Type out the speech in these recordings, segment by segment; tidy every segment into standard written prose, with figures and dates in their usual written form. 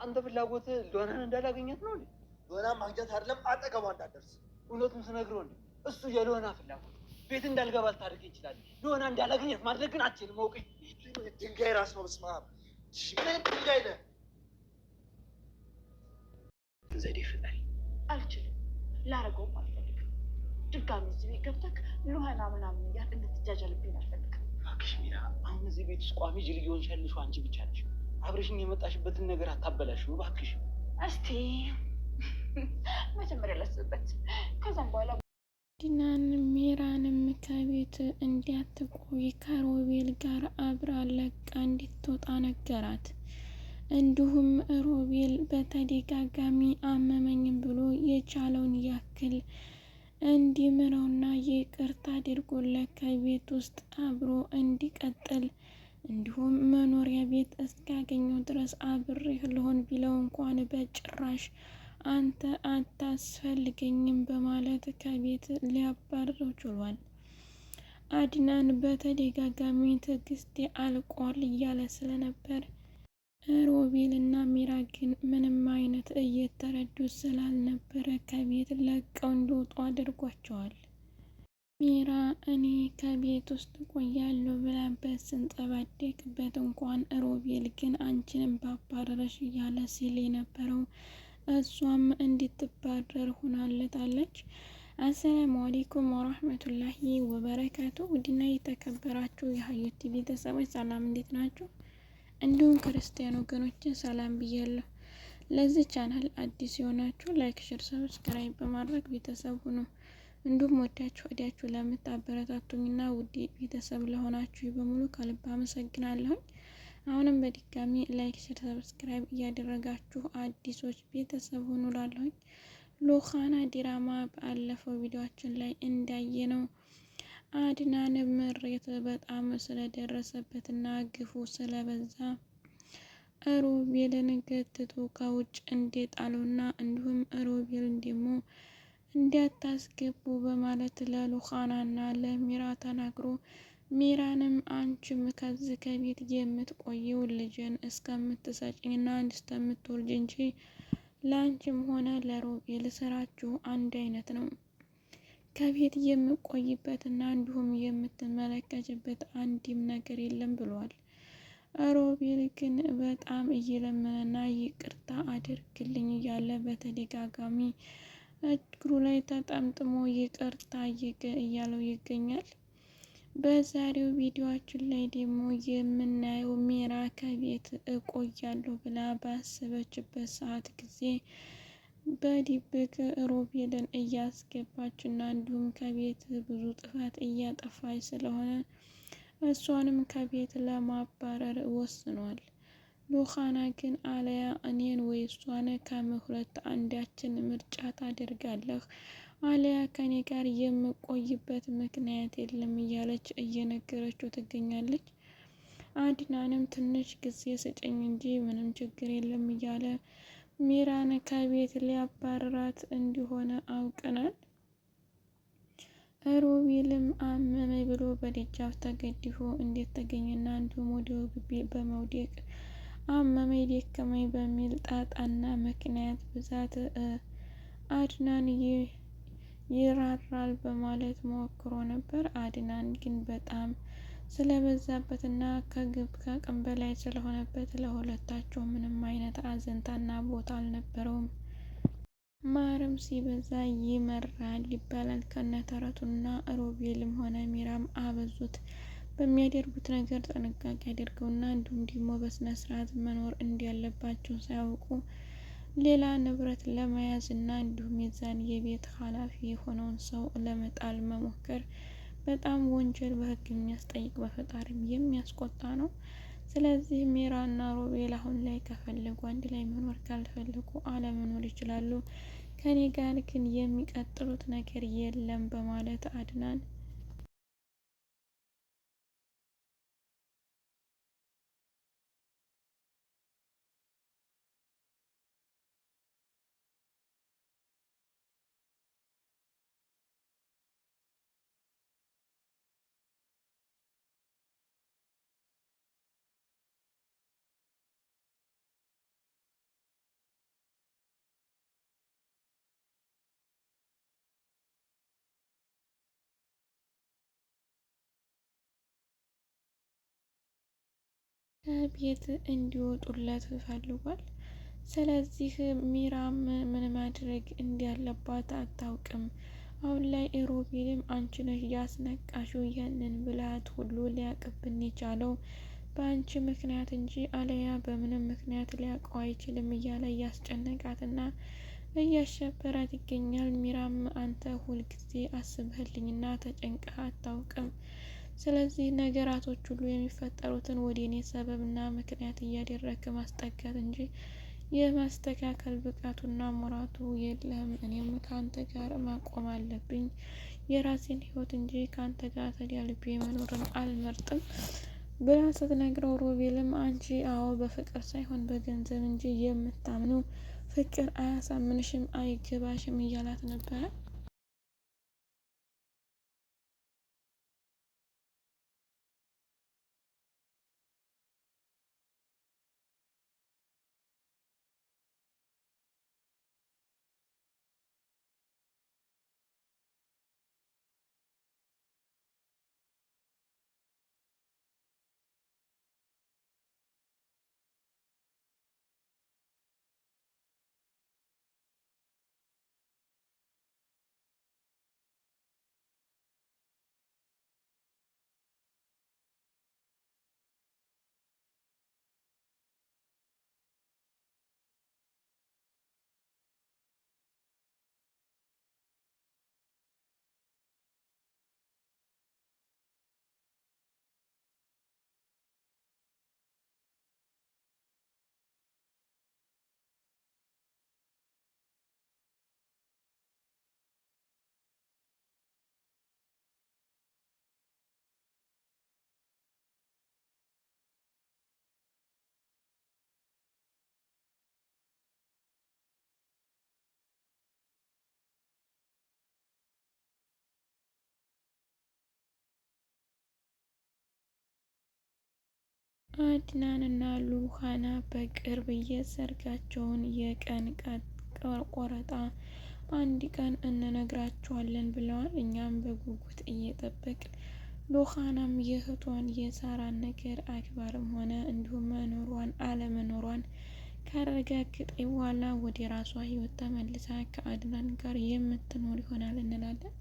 አንተ ፍላጎት ሎናን እንዳላገኘት ነው እንዴ? ሎና ማግኘት አይደለም አጠገቧ እንዳደርስ እውነቱን ስነግረው እንዴ እሱ የሎና ፍላጎት ቤት እንዳልገባ ልታደርግ ይችላል። ሎና እንዳላገኘት ማድረግ ግን አትችልም። አውቀኝ ድንጋይ ራስ ነው። በስመ አብ ምን ድንጋይ ነህ? ዘዴ ፍጠሪ። አልችልም፣ ላረገውም አልፈልግም። ድጋሚ እዚህ ቤት ገብተህ ሎሃና ምናምን እያል እንድትጃጃልብኝ አልፈልግም። እባክሽ ሚራ፣ አሁን እዚህ ቤት ውስጥ ቋሚ ጅል እየሆንሽ ያለሽው አንቺ ብቻ ነሽ። አብረሽኝ የመጣሽበትን ነገር አታበላሽው እባክሽ። እስቲ መጀመሪያ ላስብበት፣ ከዛም በኋላ ዲናን ሚራንም ከቤት እንዲያትቆይ ከሮቤል ጋር አብራ ለቃ እንድትወጣ ነገራት። እንዲሁም ሮቤል በተደጋጋሚ አመመኝም ብሎ የቻለውን ያክል እንዲምረውና ይቅርታ አድርጎለት ከቤት ውስጥ አብሮ እንዲቀጥል እንዲሁም መኖሪያ ቤት እስካገኘው ድረስ አብሬህ ልሆን ቢለው እንኳን በጭራሽ አንተ አታስፈልገኝም በማለት ከቤት ሊያባርረው ችሏል። አድናን በተደጋጋሚ ትዕግስቴ አልቋል እያለ ስለነበር ሮቤል እና ሚራ ግን ምንም አይነት እየተረዱ ስላልነበረ ከቤት ለቀው እንዲወጡ አድርጓቸዋል። ሚራ እኔ ከቤት ውስጥ ቆያለሁ ብላበት ስንጠባደቅበት እንኳን ሮቤል ግን አንቺንም ባባረረሽ እያለ ሲል የነበረው እሷም እንድትባረር ሆናለታለች። አሰላሙ አለይኩም ወራህመቱላሂ ወበረካቱ። ውድና የተከበራችሁ የሀዩቲ ቤተሰቦች ሰላም፣ እንዴት ናችሁ? እንዲሁም ክርስቲያን ወገኖች ሰላም ብያለሁ። ለዚህ ቻናል አዲስ የሆናችሁ ላይክ፣ ሼር፣ ሰብስክራይብ በማድረግ ቤተሰብ ሁኑ። እንዲሁም ወዳችሁ ለምታበረታቱኝና ውድ ቤተሰብ ለሆናችሁ በሙሉ ከልብ አመሰግናለሁኝ። አሁንም በድጋሚ ላይክ፣ ሼር፣ ሰብስክራይብ እያደረጋችሁ አዲሶች ቤተሰብ ሁኑ እላለሁኝ። ሎሃና ድራማ ባለፈው ቪዲዮአችን ላይ እንዳየነው አድናን ምሬት በጣም ስለደረሰበትና ግፉ ስለበዛ ሮቤልን ገትቶ ከውጭ እንደጣሉና እንዲሁም ሮቤልን ደግሞ እንዲያታስገቡ በማለት ለሎሃናና ለሚራ ተናግሮ ሚራንም አንቺም ከዚህ ከቤት የምትቆየው ልጅን እስከምትሰጭኝና እስከምትወልጅ እንጂ ለአንቺም ሆነ ለሮቤል ስራችሁ አንድ አይነት ነው። ከቤት የምቆይበትና እንዲሁም የምትመለከችበት አንድም ነገር የለም ብሏል። ሮቤል ግን በጣም እየለመነና ይቅርታ አድርግልኝ እያለ በተደጋጋሚ እግሩ ላይ ተጠምጥሞ ይቅርታ እያለው ይገኛል። በዛሬው ቪዲዮአችን ላይ ደግሞ የምናየው ሚራ ከቤት እቆያለሁ ብላ ባሰበችበት ሰዓት ጊዜ በድብቅ ሮቤልን እያስገባችና እንዲሁም ከቤት ብዙ ጥፋት እያጠፋች ስለሆነ እሷንም ከቤት ለማባረር ወስኗል። ሎሃና ግን አለያ እኔን ወይ እሷን ከሁለት አንዳችን ምርጫ ታደርጋለህ፣ አለያ ከኔ ጋር የምቆይበት ምክንያት የለም እያለች እየነገረችው ትገኛለች። አድናንም ትንሽ ጊዜ ስጨኝ እንጂ ምንም ችግር የለም እያለ ሚራን ከቤት ሊያባረራት እንዲሆነ አውቀናል። ሮቤልም አመመኝ ብሎ በደጃፍ ተገድፎ እንዴት ተገኘና እንዲሁም ወደ ግቢ በመውደቅ አመመኝ ደከመኝ በሚል ጣጣና ምክንያት ብዛት አድናን ይራራል በማለት ሞክሮ ነበር። አድናን ግን በጣም ስለበዛበትና ከአቅም በላይ ስለሆነበት ለሁለታቸው ምንም አይነት አዘንታና ቦታ አልነበረውም። ማርም ሲበዛ ይመራል ይባላል ከነተረቱና ሮቤልም ሆነ ሚራም አበዙት። በሚያደርጉት ነገር ጥንቃቄ አድርገውና እንዲሁም ደግሞ በስነ ስርዓት መኖር እንዳለባቸው ሳያውቁ ሌላ ንብረት ለመያዝ እና እንዲሁም የዛን የቤት ኃላፊ የሆነውን ሰው ለመጣል መሞከር በጣም ወንጀል፣ በህግ የሚያስጠይቅ፣ በፈጣሪም የሚያስቆጣ ነው። ስለዚህ ሚራና ሮቤል አሁን ላይ ከፈለጉ አንድ ላይ መኖር ካልፈለጉ አለመኖር ይችላሉ። ከኔ ጋር ግን የሚቀጥሉት ነገር የለም በማለት አድናን ከቤት እንዲወጡለት ፈልጓል። ስለዚህ ሚራም ምን ማድረግ እንዳለባት አታውቅም። አሁን ላይ ሮቤልም አንቺ ነሽ ያስነቃሽው ይህንን ብልሃት ሁሉ ሊያቅብን የቻለው በአንቺ ምክንያት እንጂ አለያ በምንም ምክንያት ሊያውቀው አይችልም እያለ እያስጨነቃትና እያሸበራት ይገኛል። ሚራም አንተ ሁልጊዜ አስበህልኝና ተጨንቀህ አታውቅም። ስለዚህ ነገራቶች ሁሉ የሚፈጠሩትን ወደ እኔ ሰበብና ምክንያት እያደረግክ ማስጠጋት እንጂ የማስተካከል ብቃቱና ሞራቱ የለህም። እኔም ከአንተ ጋር ማቆም አለብኝ የራሴን ህይወት እንጂ ከአንተ ጋር ተዳልቤ መኖርን አልመርጥም ብላ ስትነግረው ሮቤልም አንቺ አዎ በፍቅር ሳይሆን በገንዘብ እንጂ የምታምኑ ፍቅር አያሳምንሽም፣ አይገባሽም እያላት ነበረ። አድናንና ሉሃና በቅርብ የሰርጋቸውን የቀን ቆረጣ አንድ ቀን እንነግራቸዋለን ብለዋል። እኛም በጉጉት እየጠበቅን ሉሃናም የእህቷን የሳራን ነገር አክባርም ሆነ እንዲሁም መኖሯን አለመኖሯን ካረጋገጠ በኋላ ወደ ራሷ ህይወት ተመልሳ ከአድናን ጋር የምትኖር ይሆናል እንላለን።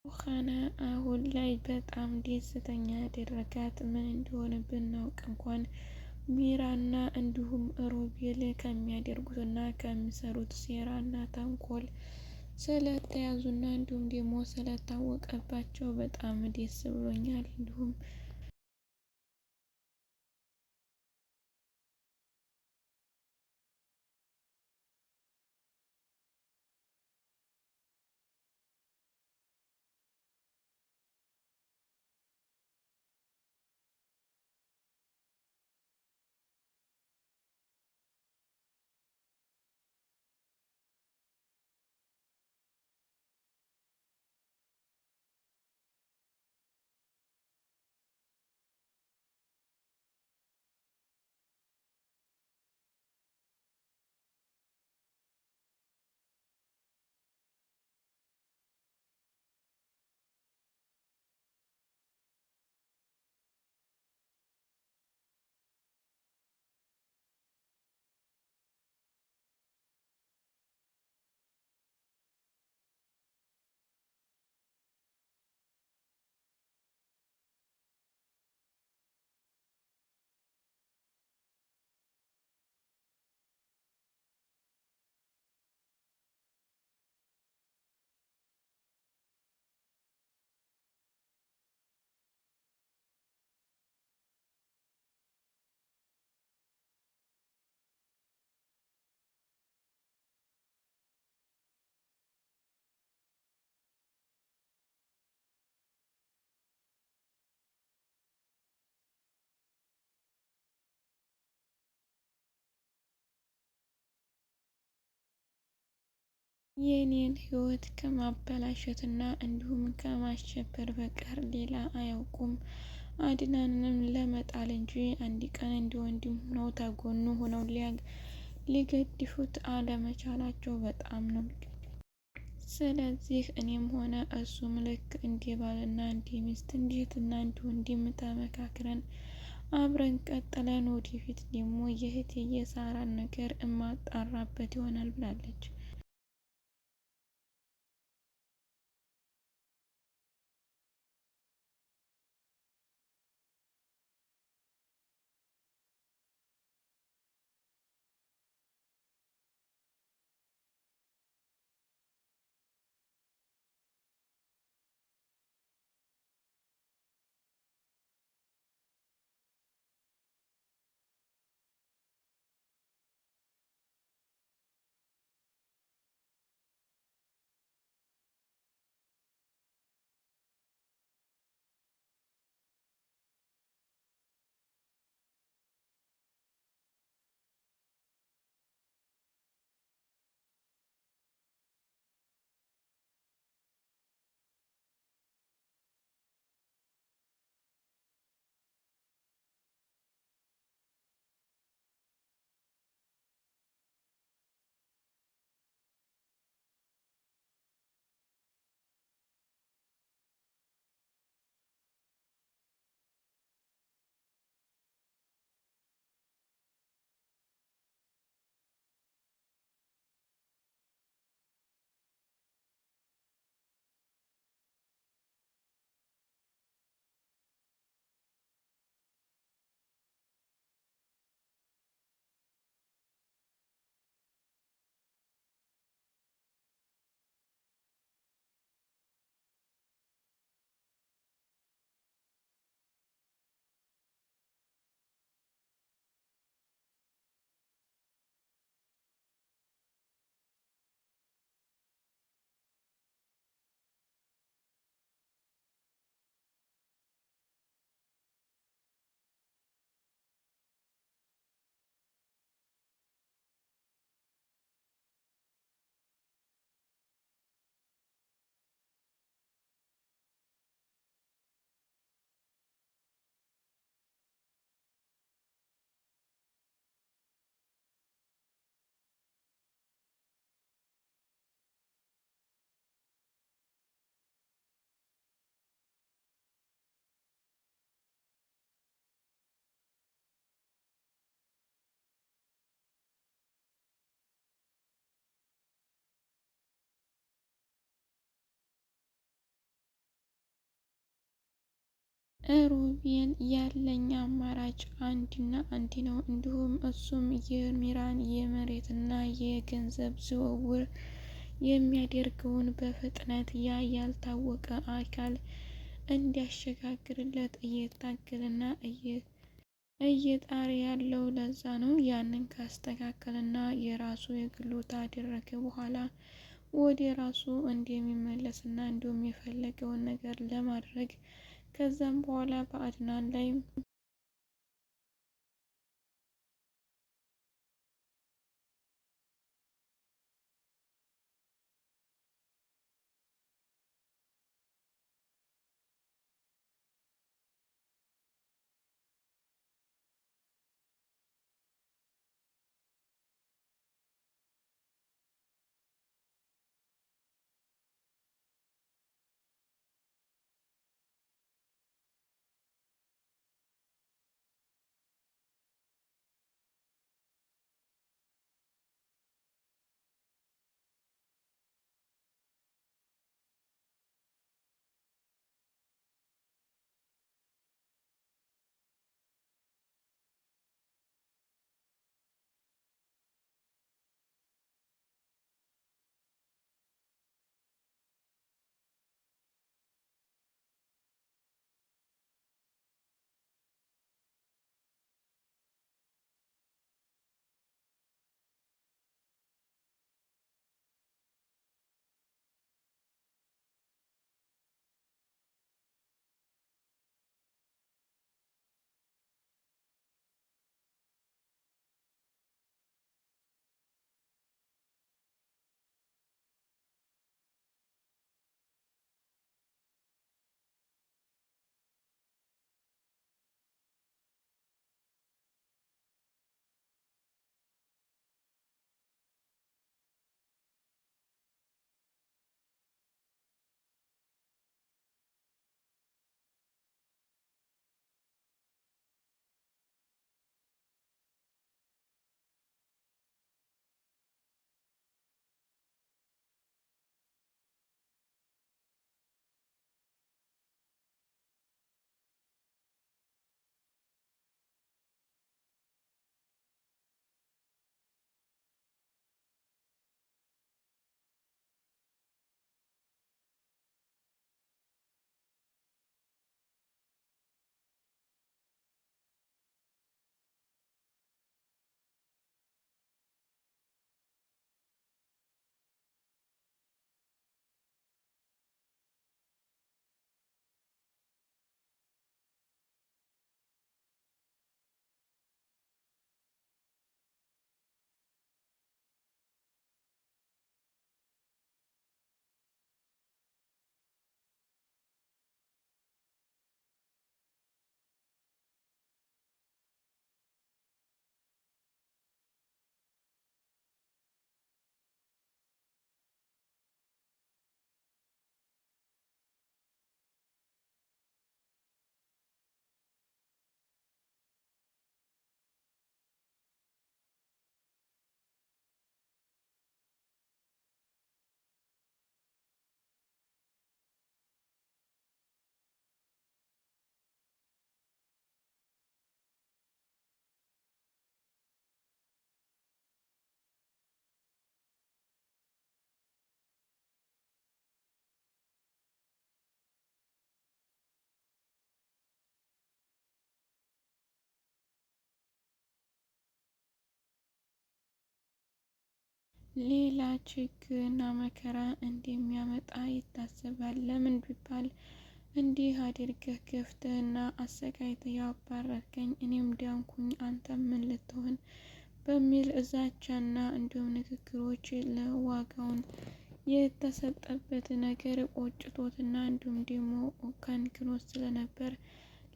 ሉሃና አሁን ላይ በጣም ደስተኛ ያደረጋት ምን እንደሆነ ብናውቅ እንኳን ሚራና እንዲሁም ሮቤል ከሚያደርጉትና ከሚሰሩት ሴራና ተንኮል ስለተያዙና እንዲሁም ደግሞ ስለታወቀባቸው በጣም ደስ ብሎኛል። እንዲሁም የኔን ህይወት ከማበላሸትና እንዲሁም ከማሸበር በቀር ሌላ አያውቁም። አድናንንም ለመጣል እንጂ አንድ ቀን እንደ ወንድም ሆነው ተጎኑ ሆነው ሊገድፉት አለመቻላቸው በጣም ነው። ስለዚህ እኔም ሆነ እሱም ልክ እንደ ባልና እንደ ሚስት እንደ እህትና እንደ ወንድም ተመካክረን አብረን ቀጥለን ወደፊት ደግሞ የእህቴ የሳራን ነገር እማጣራበት ይሆናል ብላለች። ሮቤል ያለኝ አማራጭ አንድና አንድ ነው። እንዲሁም እሱም የሚራን የመሬትና የገንዘብ ዝውውር የሚያደርገውን በፍጥነት ያ ያልታወቀ አካል እንዲያሸጋግርለት እየታገለና እየጣረ ያለው ለዛ ነው። ያንን ካስተካከልና የራሱ የግሉ ካደረገ በኋላ ወደ ራሱ እንደሚመለስና እንዲሁም የፈለገውን ነገር ለማድረግ ከዛም በኋላ በአድናን ላይ ሌላ ችግርና መከራ እንደሚያመጣ ይታሰባል። ለምን ቢባል እንዲህ አድርገህ ገፍተህና አሰቃይተህ ያባረርከኝ እኔም ዳንኩኝ አንተም ምን ልትሆን በሚል ዛቻና እንዲሁም ንግግሮች ለዋጋውን የተሰጠበት ነገር ቆጭቶትና እንዲሁም ደግሞ ከንክኖት ስለነበር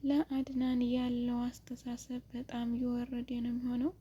ለአድናን ያለው አስተሳሰብ በጣም የወረደ ነው የሚሆነው።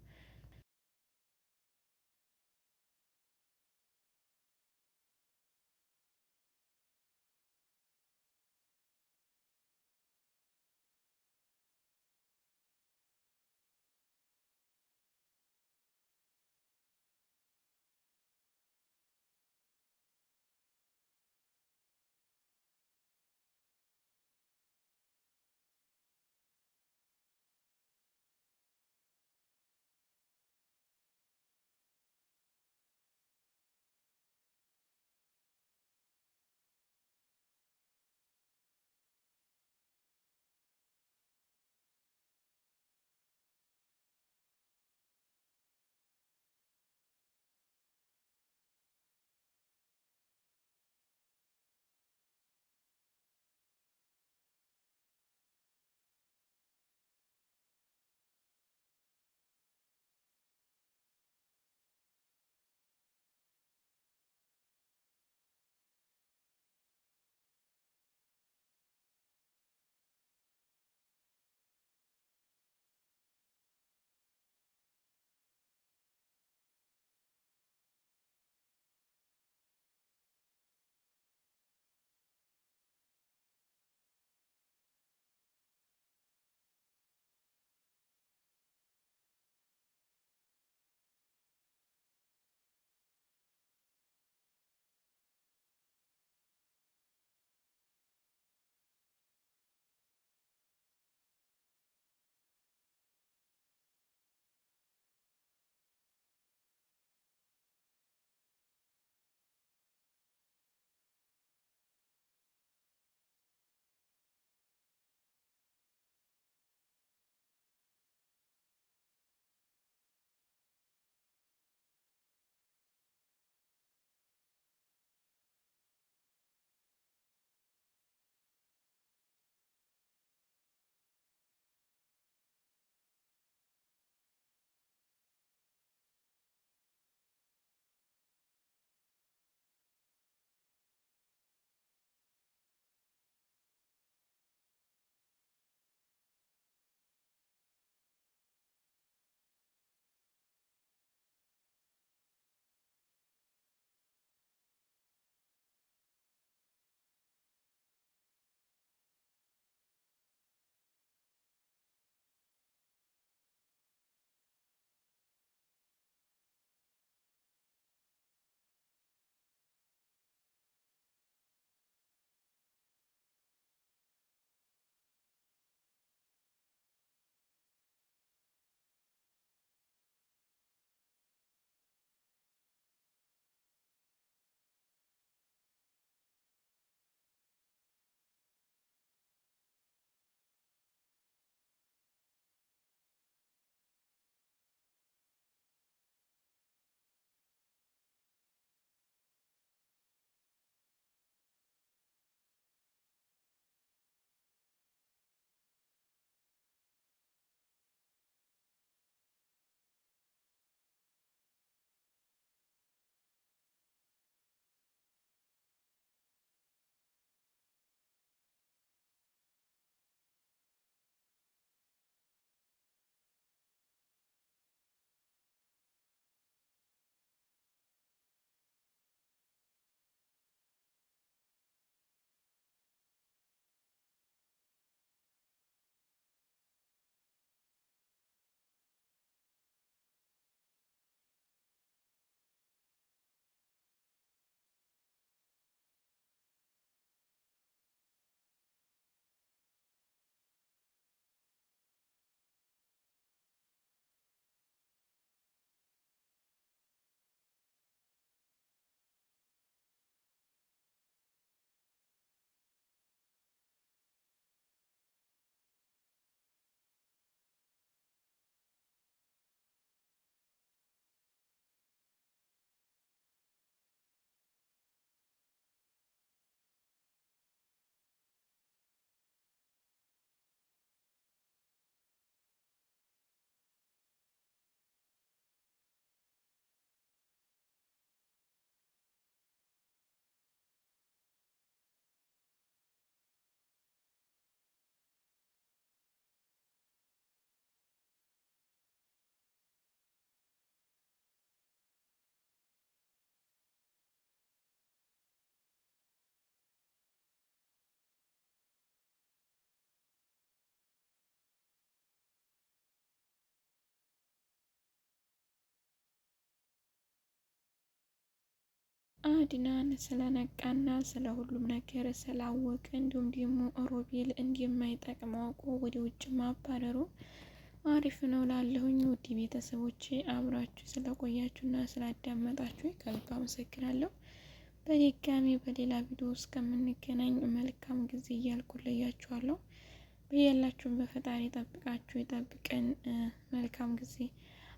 አድናን ስለነቃና ስለ ሁሉም ነገር ስላወቀ እንዲሁም ደግሞ ሮቤል እንደማይጠቅም አውቆ ወደ ውጭ ማባረሩ አሪፍ ነው ላለሁኝ። ውድ ቤተሰቦቼ አብራችሁ ስለቆያችሁና ስላዳመጣችሁ ከልብ አመሰግናለሁ። በድጋሚ በሌላ ቪዲዮ እስከምንገናኝ መልካም ጊዜ እያልኩ ለያችኋለሁ። በያላችሁም በፈጣሪ ጠብቃችሁ ይጠብቀን። መልካም ጊዜ።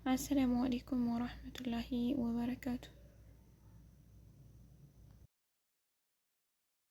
አሰላሙ አለይኩም ወራህመቱላሂ ወበረካቱ።